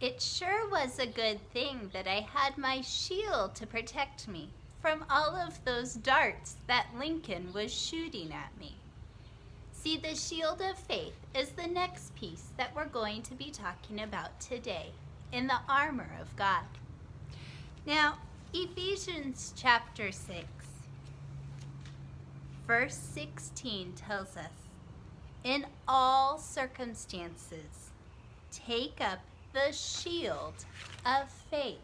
It sure was a good thing that I had my shield to protect me from all of those darts that Lincoln was shooting at me. See, the shield of faith is the next piece that we're going to be talking about today in the armor of God. Now, Ephesians chapter 6, verse 16 tells us, in all circumstances, take up the shield of faith,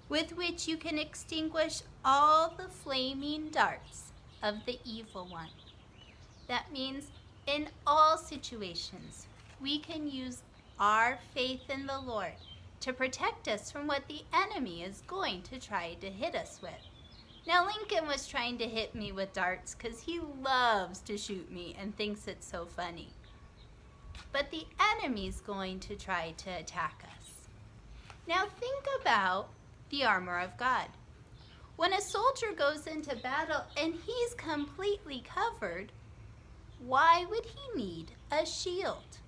with which you can extinguish all the flaming darts of the evil one. That means in all situations, we can use our faith in the Lord to protect us from what the enemy is going to try to hit us with. Now, Lincoln was trying to hit me with darts because he loves to shoot me and thinks it's so funny. But the enemy's going to try to attack us. Now, think about the armor of God. When a soldier goes into battle and he's completely covered, why would he need a shield?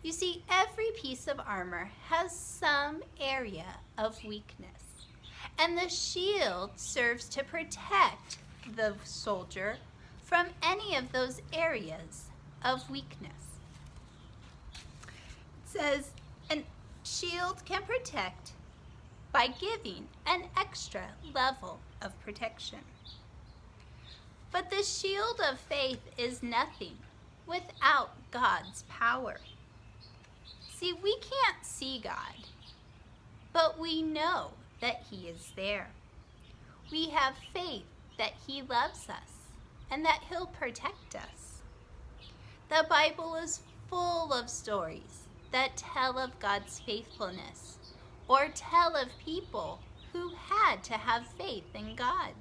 You see, every piece of armor has some area of weakness, and the shield serves to protect the soldier from any of those areas of weakness. It says, a shield can protect by giving an extra level of protection. But the shield of faith is nothing without God's power. See, we can't see God, but we know that He is there. We have faith that He loves us and that He'll protect us. The Bible is full of stories that tell of God's faithfulness or tell of people who had to have faith in God.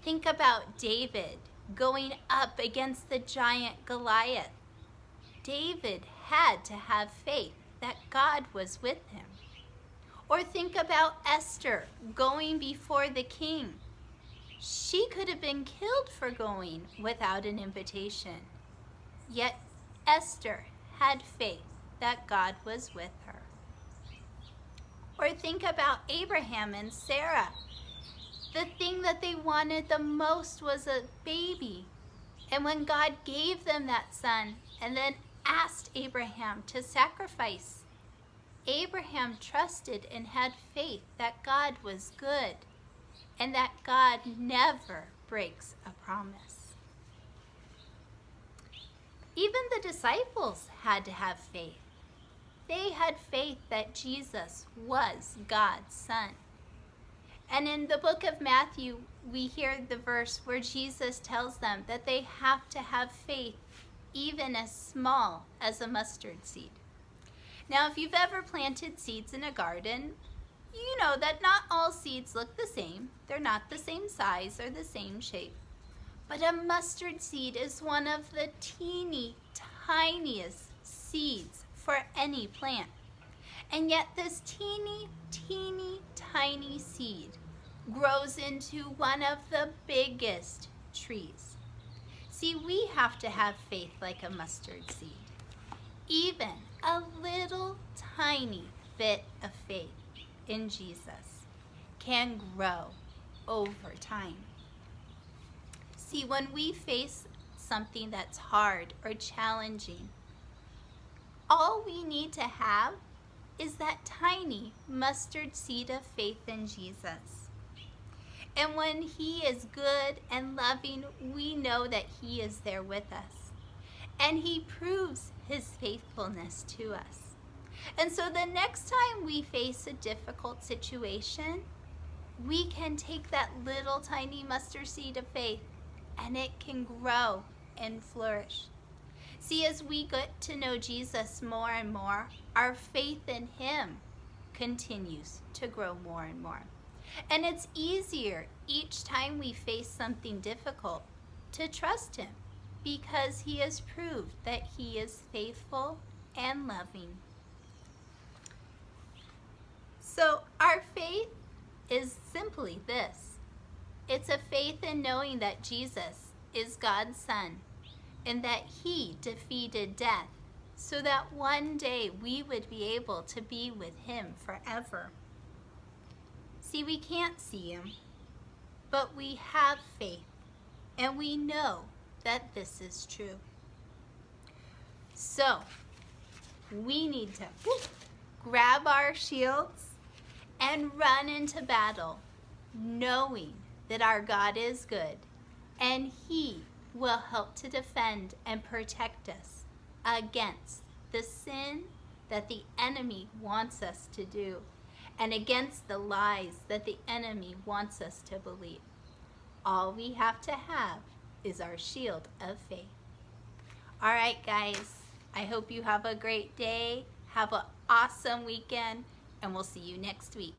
Think about David going up against the giant Goliath. David had to have faith that God was with him. Or think about Esther going before the king. She could have been killed for going without an invitation. Yet Esther had faith that God was with her. Or think about Abraham and Sarah. The thing that they wanted the most was a baby. And when God gave them that son and then asked Abraham to sacrifice, Abraham trusted and had faith that God was good and that God never breaks a promise. Even the disciples had to have faith. They had faith that Jesus was God's Son. And in the book of Matthew, we hear the verse where Jesus tells them that they have to have faith even as small as a mustard seed. Now, if you've ever planted seeds in a garden, you know that not all seeds look the same. They're not the same size or the same shape. But a mustard seed is one of the teeny, tiniest seeds for any plant. And yet this teeny, tiny seed grows into one of the biggest trees. See, we have to have faith like a mustard seed. Even a little tiny bit of faith in Jesus can grow over time. See, when we face something that's hard or challenging, all we need to have is that tiny mustard seed of faith in Jesus. And when He is good and loving, we know that He is there with us. And He proves His faithfulness to us. And so the next time we face a difficult situation, we can take that little tiny mustard seed of faith and it can grow and flourish. See, as we get to know Jesus more and more, our faith in Him continues to grow more and more. And it's easier each time we face something difficult to trust Him because He has proved that He is faithful and loving. So our faith is simply this. It's a faith in knowing that Jesus is God's Son and that He defeated death so that one day we would be able to be with him forever. See, we can't see him, but we have faith, and we know that this is true. So, we need to grab our shields and run into battle, knowing that our God is good, and he will help to defend and protect us against the sin that the enemy wants us to do, and against the lies that the enemy wants us to believe. All we have to have is our shield of faith. All right, guys, I hope you have a great day. Have an awesome weekend, and we'll see you next week.